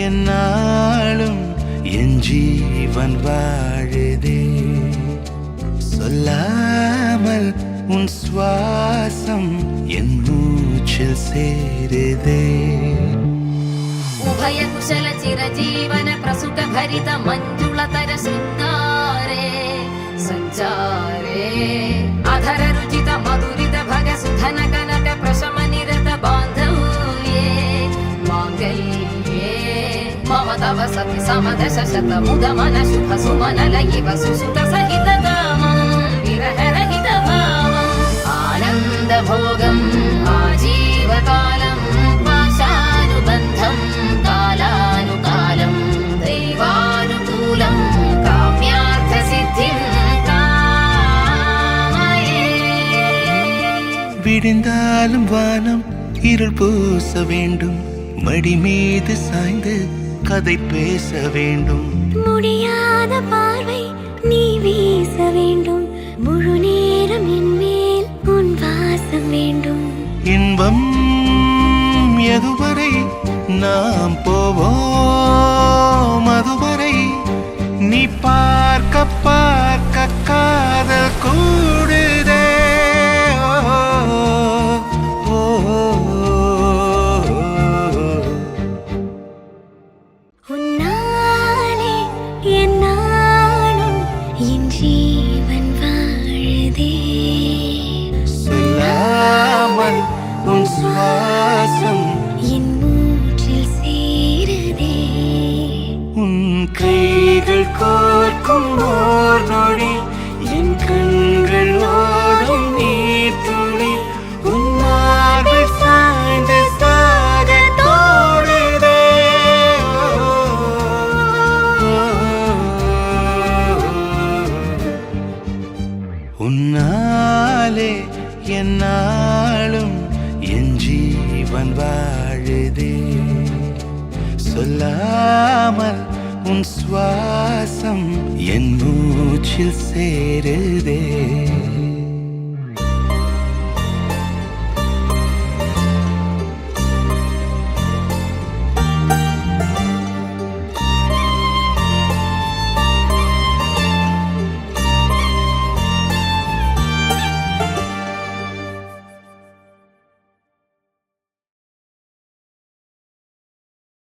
என்னாலும் என் ஜீவன் வாழுதே. சொல்லாமல் உன் சுவாசம் என் மூச்சில் சேருதே. उभय कुशल चिरजीवन प्रसुख भरित मंजुलतर शृंगारे संचारे अधर रुचित मधुरित भग सुधन कनक प्रशम निरत बांधव्ये मांगल्ये मम तव सति समदश शत मुद मन शुभ सुमन लयिव सुसुत सहित कामं विरह रहित भावम् आनंद भोगम् आजीवकालम् पाशानुबन्धम् कालानुकालं दैवानुकूलं काम्यार्थसिद्धिं कामये. விடிந்தாலும் வானம் இருள் பூச வேண்டும், மடி மீது சாய்ந்து கதை பேச வேண்டும். முடியாத பார்வை நீ வீச வேண்டும், முழு நேரம் என் மேல் உன் வாசம் வேண்டும். இன்பம் எதுவரை நாம் போவோம், அதுவரை நீ பார்க்க பார்க்க காதல் கூடுதே. ஓ, ஓ, உன்னாலே என் நாளும் என் ஜீவன் வாழுதே. சொல்லாமல் உன் சுவாசம் என் மூச்சில் சேருதே. உன் கைகள் கோர்க்கும் ஓர் நொடி என் கண்கள் ஓடும் நீர் துளி உன் மார்பில் சாய்ந்து சாக தோடுதே. உன்னாலே என்னாலும் என் ஜீவன் வாழுதே. சொல்லாமல் உன் சுவாசம் என் மூச்சில் சேருதே.